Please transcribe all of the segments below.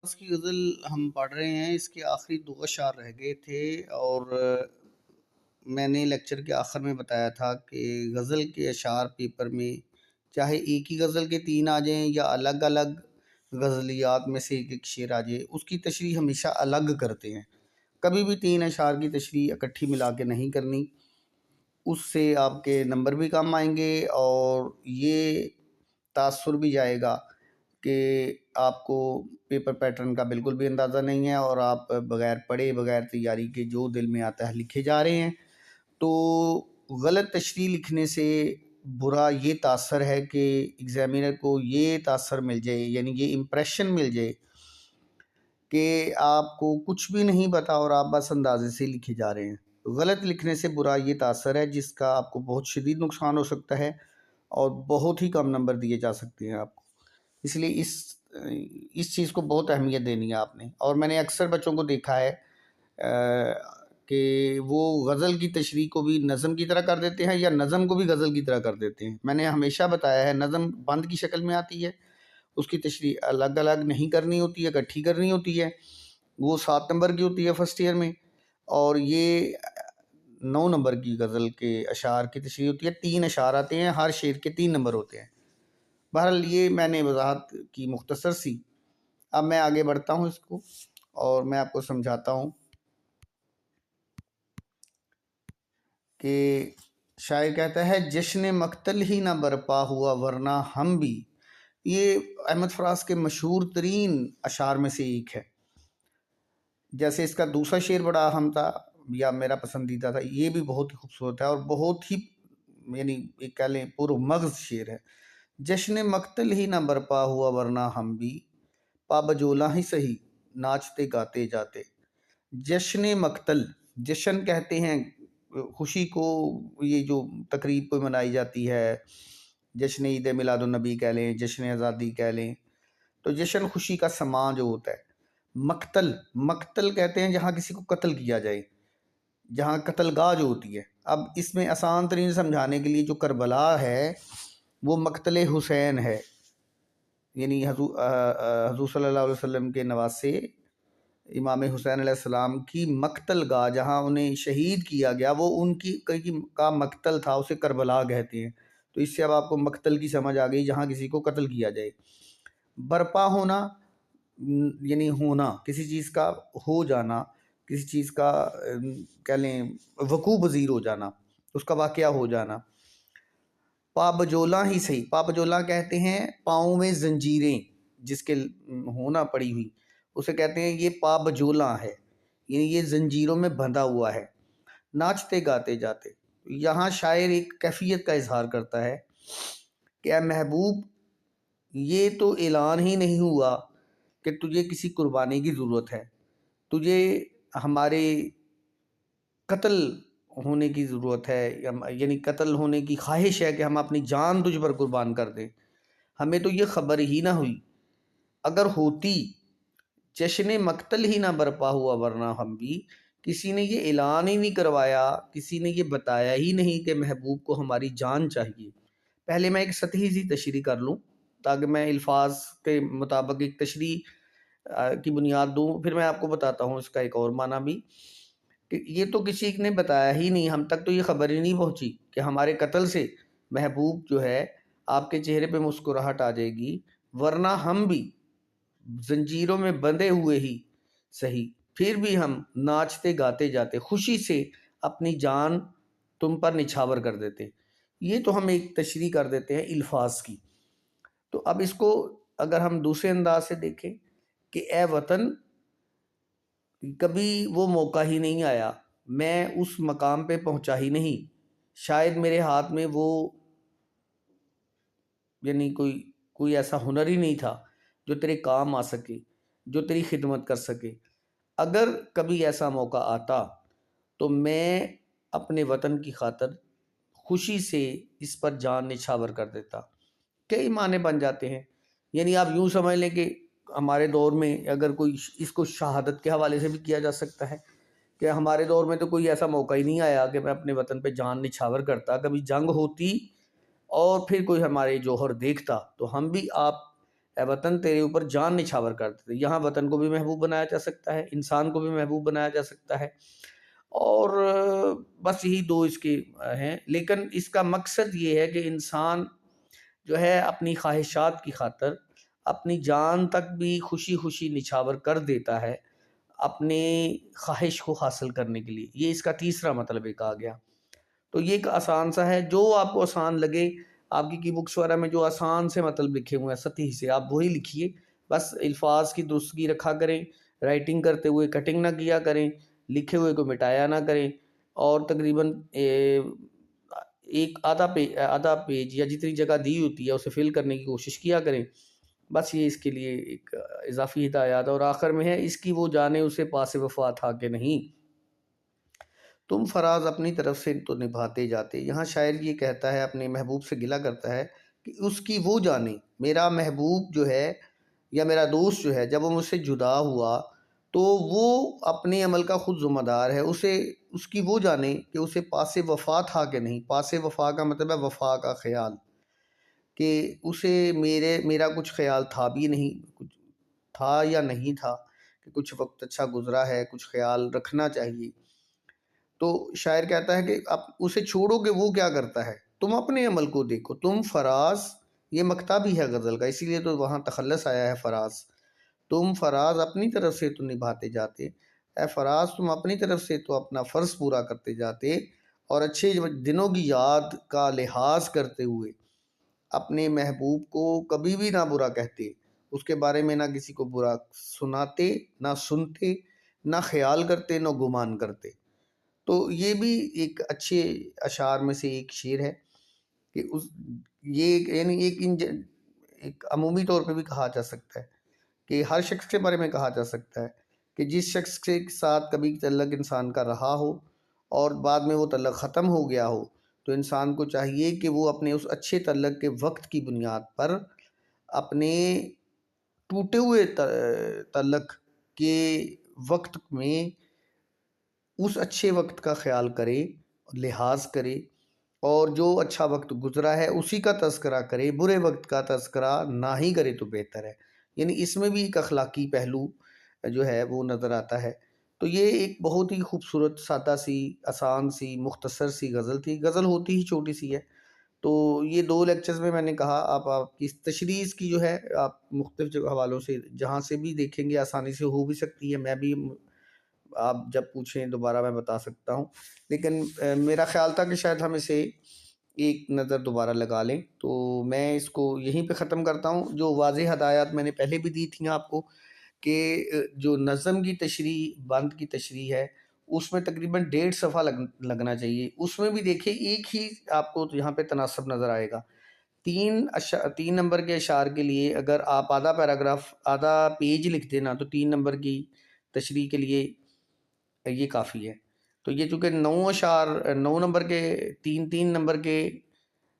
اس کی غزل ہم پڑھ رہے ہیں، اس کے آخری دو اشعار رہ گئے تھے اور میں نے لیکچر کے آخر میں بتایا تھا کہ غزل کے اشعار پیپر میں چاہے ایک ہی غزل کے تین آ جائیں یا الگ الگ غزلیات میں سے ایک ایک شعر آ جائے، اس کی تشریح ہمیشہ الگ کرتے ہیں۔ کبھی بھی تین اشعار کی تشریح اکٹھی ملا کے نہیں کرنی، اس سے آپ کے نمبر بھی کم آئیں گے اور یہ تاثر بھی جائے گا کہ آپ کو پیپر پیٹرن کا بالکل بھی اندازہ نہیں ہے اور آپ بغیر پڑھے بغیر تیاری کے جو دل میں آتا ہے لکھے جا رہے ہیں۔ تو غلط تشریح لکھنے سے برا یہ تاثر ہے کہ ایگزامینر کو یہ تاثر مل جائے، یعنی یہ امپریشن مل جائے کہ آپ کو کچھ بھی نہیں پتا اور آپ بس اندازے سے لکھے جا رہے ہیں۔ غلط لکھنے سے برا یہ تاثر ہے جس کا آپ کو بہت شدید نقصان ہو سکتا ہے اور بہت ہی کم نمبر دیے جا سکتے ہیں آپ کو۔ اس لیے اس چیز کو بہت اہمیت دینی ہے آپ نے۔ اور میں نے اکثر بچوں کو دیکھا ہے کہ وہ غزل کی تشریح کو بھی نظم کی طرح کر دیتے ہیں یا نظم کو بھی غزل کی طرح کر دیتے ہیں۔ میں نے ہمیشہ بتایا ہے نظم بند کی شکل میں آتی ہے، اس کی تشریح الگ الگ نہیں کرنی ہوتی ہے، اکٹھی کرنی ہوتی ہے۔ وہ 7 نمبر کی ہوتی ہے فرسٹ ایئر میں، اور یہ 9 نمبر کی غزل کے اشعار کی تشریح ہوتی ہے۔ 3 اشعار آتے ہیں، ہر شعر کے 3 نمبر ہوتے ہیں۔ بہرحال یہ میں نے وضاحت کی مختصر سی۔ اب میں آگے بڑھتا ہوں اس کو اور میں آپ کو سمجھاتا ہوں کہ شاعر کہتا ہے جشن مقتل ہی نہ برپا ہوا ورنہ ہم بھی۔ یہ احمد فراز کے مشہور ترین اشعار میں سے ایک ہے۔ جیسے اس کا دوسرا شعر بڑا اہم تھا یا میرا پسندیدہ تھا، یہ بھی بہت ہی خوبصورت ہے اور بہت ہی یعنی ایک کہہ لیں پر مغز شعر ہے۔ جشن مقتل ہی نہ برپا ہوا ورنہ ہم بھی، پابجولہ ہی سہی ناچتے گاتے جاتے۔ جشن مقتل، جشن کہتے ہیں خوشی کو، یہ جو تقریب کو منائی جاتی ہے، جشن عید میلاد النبی کہہ لیں، جشن آزادی کہہ لیں، تو جشن خوشی کا سماں جو ہوتا ہے۔ مقتل، مقتل کہتے ہیں جہاں کسی کو قتل کیا جائے، جہاں قتل گاہ جو ہوتی ہے۔ اب اس میں آسان ترین سمجھانے کے لیے جو کربلا ہے وہ مقتل حسین ہے، یعنی حضور صلی اللہ علیہ وسلم کے نواسے امام حسین علیہ السلام کی مقتل گاہ جہاں انہیں شہید کیا گیا، وہ ان کی کا مقتل تھا، اسے کربلا کہتے ہیں۔ تو اس سے اب آپ کو مقتل کی سمجھ آ گئی، جہاں کسی کو قتل کیا جائے۔ برپا ہونا یعنی ہونا، کسی چیز کا ہو جانا، کسی چیز کا کہہ لیں وقوع پذیر ہو جانا، اس کا واقعہ ہو جانا۔ پابجولہ ہی صحیح، پابجولہ کہتے ہیں پاؤں میں زنجیریں جس کے ہونا پڑی ہوئی، اسے کہتے ہیں یہ پابجولہ ہے، یعنی یہ زنجیروں میں بندھا ہوا ہے۔ ناچتے گاتے جاتے، یہاں شاعر ایک کیفیت کا اظہار کرتا ہے کہ اے محبوب، یہ تو اعلان ہی نہیں ہوا کہ تجھے کسی قربانی کی ضرورت ہے، تجھے ہمارے قتل ہونے کی ضرورت ہے، یعنی قتل ہونے کی خواہش ہے کہ ہم اپنی جان تجھ پر قربان کر دیں۔ ہمیں تو یہ خبر ہی نہ ہوئی، اگر ہوتی جشن مقتل ہی نہ برپا ہوا ورنہ ہم بھی۔ کسی نے یہ اعلان ہی نہیں کروایا، کسی نے یہ بتایا ہی نہیں کہ محبوب کو ہماری جان چاہیے۔ پہلے میں ایک سطحی سی تشریح کر لوں تاکہ میں الفاظ کے مطابق ایک تشریح کی بنیاد دوں، پھر میں آپ کو بتاتا ہوں اس کا ایک اور معنی بھی کہ یہ تو کسی نے بتایا ہی نہیں، ہم تک تو یہ خبر ہی نہیں پہنچی کہ ہمارے قتل سے محبوب جو ہے آپ کے چہرے پہ مسکراہٹ آ جائے گی، ورنہ ہم بھی زنجیروں میں بندھے ہوئے ہی صحیح، پھر بھی ہم ناچتے گاتے جاتے، خوشی سے اپنی جان تم پر نچھاور کر دیتے۔ یہ تو ہم ایک تشریح کر دیتے ہیں الفاظ کی۔ تو اب اس کو اگر ہم دوسرے انداز سے دیکھیں کہ اے وطن، کبھی وہ موقع ہی نہیں آیا، میں اس مقام پہ پہنچا ہی نہیں، شاید میرے ہاتھ میں وہ یعنی کوئی ایسا ہنر ہی نہیں تھا جو تیرے کام آ سکے، جو تیری خدمت کر سکے۔ اگر کبھی ایسا موقع آتا تو میں اپنے وطن کی خاطر خوشی سے اس پر جان نچھاور کر دیتا۔ کئی معنی بن جاتے ہیں، یعنی آپ یوں سمجھ لیں کہ ہمارے دور میں اگر کوئی اس کو شہادت کے حوالے سے بھی کیا جا سکتا ہے کہ ہمارے دور میں تو کوئی ایسا موقع ہی نہیں آیا کہ میں اپنے وطن پہ جان نچھاور کرتا، کبھی جنگ ہوتی اور پھر کوئی ہمارے جوہر دیکھتا تو ہم بھی آپ اے وطن تیرے اوپر جان نچھاور کر دیتے. یہاں وطن کو بھی محبوب بنایا جا سکتا ہے, انسان کو بھی محبوب بنایا جا سکتا ہے, اور بس یہی دو اس کے ہیں. لیکن اس کا مقصد یہ ہے کہ انسان جو ہے اپنی خواہشات کی خاطر اپنی جان تک بھی خوشی خوشی نچھاور کر دیتا ہے اپنے خواہش کو حاصل کرنے کے لیے. یہ اس کا تیسرا مطلب ایک آ گیا. تو یہ ایک آسان سا ہے, جو آپ کو آسان لگے. آپ کی بکس وغیرہ میں جو آسان سے مطلب لکھے ہوئے ہیں سطحی سے, آپ وہی لکھیے. بس الفاظ کی درستگی رکھا کریں, رائٹنگ کرتے ہوئے کٹنگ نہ کیا کریں, لکھے ہوئے کو مٹایا نہ کریں, اور تقریباً ایک آدھا پیج یا جتنی جگہ دی ہوتی ہے اسے فل کرنے کی کوشش کیا کریں. بس یہ اس کے لیے ایک اضافی ہدایات. اور آخر میں ہے, اس کی وہ جانے اسے پاس وفا تھا کہ نہیں, تم فراز اپنی طرف سے تو نبھاتے جاتے. یہاں شاعر یہ کہتا ہے, اپنے محبوب سے گلہ کرتا ہے کہ اس کی وہ جانے, میرا محبوب جو ہے یا میرا دوست جو ہے, جب وہ مجھ سے جدا ہوا تو وہ اپنے عمل کا خود ذمہ دار ہے. اس کی وہ جانے کہ اسے پاس وفا تھا کہ نہیں. پاس وفا کا مطلب ہے وفا کا خیال, کہ اسے میرا کچھ خیال تھا بھی نہیں, کچھ تھا یا نہیں تھا, کہ کچھ وقت اچھا گزرا ہے, کچھ خیال رکھنا چاہیے. تو شاعر کہتا ہے کہ آپ اسے چھوڑو کہ وہ کیا کرتا ہے, تم اپنے عمل کو دیکھو. تم فراز, یہ مقطع بھی ہے غزل کا, اسی لیے تو وہاں تخلص آیا ہے فراز. تم فراز اپنی طرف سے تو نبھاتے جاتے. اے فراز تم اپنی طرف سے تو اپنا فرض پورا کرتے جاتے, اور اچھے دنوں کی یاد کا لحاظ کرتے ہوئے اپنے محبوب کو کبھی بھی نہ برا کہتے, اس کے بارے میں نہ کسی کو برا سناتے, نہ سنتے, نہ خیال کرتے, نہ گمان کرتے. تو یہ بھی ایک اچھے اشعار میں سے ایک شعر ہے کہ یہ یعنی ایک عمومی طور پہ بھی کہا جا سکتا ہے, کہ ہر شخص کے بارے میں کہا جا سکتا ہے کہ جس شخص کے ساتھ کبھی تعلق انسان کا رہا ہو اور بعد میں وہ تعلق ختم ہو گیا ہو, تو انسان کو چاہیے کہ وہ اپنے اس اچھے تعلق کے وقت کی بنیاد پر اپنے ٹوٹے ہوئے تعلق کے وقت میں اس اچھے وقت کا خیال کرے, لحاظ کرے, اور جو اچھا وقت گزرا ہے اسی کا تذکرہ کرے, برے وقت کا تذکرہ نہ ہی کرے تو بہتر ہے. یعنی اس میں بھی ایک اخلاقی پہلو جو ہے وہ نظر آتا ہے. تو یہ ایک بہت ہی خوبصورت, سادہ سی, آسان سی, مختصر سی غزل تھی. غزل ہوتی ہی چھوٹی سی ہے. تو یہ 2 لیکچرز میں نے کہا آپ کی تشریح کی جو ہے آپ مختلف حوالوں سے جہاں سے بھی دیکھیں گے آسانی سے ہو بھی سکتی ہے. میں بھی, آپ جب پوچھیں دوبارہ میں بتا سکتا ہوں, لیکن میرا خیال تھا کہ شاید ہم اسے ایک نظر دوبارہ لگا لیں. تو میں اس کو یہیں پہ ختم کرتا ہوں. جو واضح ہدایات میں نے پہلے بھی دی تھیں آپ کو, کہ جو نظم کی تشریح, بند کی تشریح ہے, اس میں تقریباً 1.5 صفحہ لگنا چاہیے. اس میں بھی دیکھیں ایک ہی آپ کو یہاں پہ تناسب نظر آئے گا. 3 نمبر کے اشعار کے لیے اگر آپ آدھا پیراگراف, آدھا پیج لکھ دینا, تو 3 نمبر کی تشریح کے لیے یہ کافی ہے. تو یہ چونکہ 9 اشعار, 9 نمبر کے 3 نمبر کے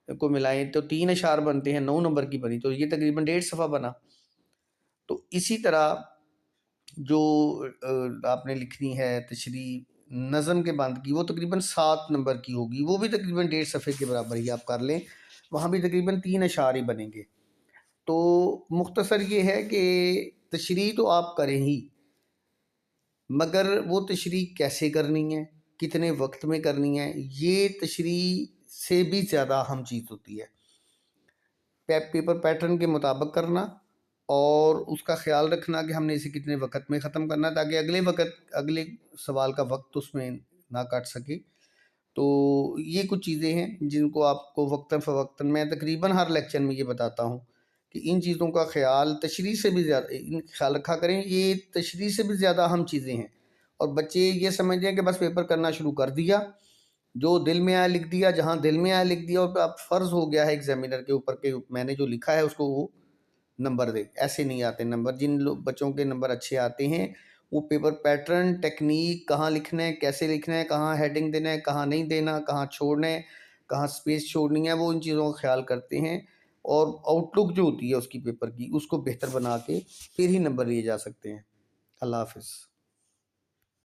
کو ملائیں تو 3 اشعار بنتے ہیں, 9 نمبر کی بنی, تو یہ تقریباً 1.5 صفحہ بنا. تو اسی طرح جو آپ نے لکھنی ہے تشریح نظم کے بند کی, وہ تقریباً 7 نمبر کی ہوگی, وہ بھی تقریباً 1.5 صفحے کے برابر ہی آپ کر لیں, وہاں بھی تقریباً 3 اشعار ہی بنیں گے. تو مختصر یہ ہے کہ تشریح تو آپ کریں ہی, مگر وہ تشریح کیسے کرنی ہے, کتنے وقت میں کرنی ہے, یہ تشریح سے بھی زیادہ اہم چیز ہوتی ہے. پیپر پیٹرن کے مطابق کرنا, اور اس کا خیال رکھنا کہ ہم نے اسے کتنے وقت میں ختم کرنا, تاکہ اگلے سوال کا وقت اس میں نہ کٹ سکے. تو یہ کچھ چیزیں ہیں جن کو آپ کو وقتاً فوقتاً میں تقریباً ہر لیکچر میں یہ بتاتا ہوں کہ ان چیزوں کا خیال تشریح سے بھی زیادہ خیال رکھا کریں. یہ تشریح سے بھی زیادہ اہم چیزیں ہیں, اور بچے یہ سمجھیں کہ بس پیپر کرنا شروع کر دیا, جو دل میں آیا لکھ دیا, جہاں دل میں آیا لکھ دیا, اور اب فرض ہو گیا ہے ایگزامینر کے اوپر کہ میں نے جو لکھا ہے اس کو وہ نمبر دے. ایسے نہیں آتے نمبر. جن بچوں کے نمبر اچھے آتے ہیں وہ پیپر پیٹرن, ٹیکنیک, کہاں لکھنا ہے, کیسے لکھنا ہے, کہاں ہیڈنگ دینا ہے, کہاں نہیں دینا, کہاں چھوڑنا ہے, کہاں سپیس چھوڑنی ہے, وہ ان چیزوں کا خیال کرتے ہیں. اور آؤٹ لک جو ہوتی ہے اس کی پیپر کی, اس کو بہتر بنا کے پھر ہی نمبر لیے جا سکتے ہیں. اللہ حافظ.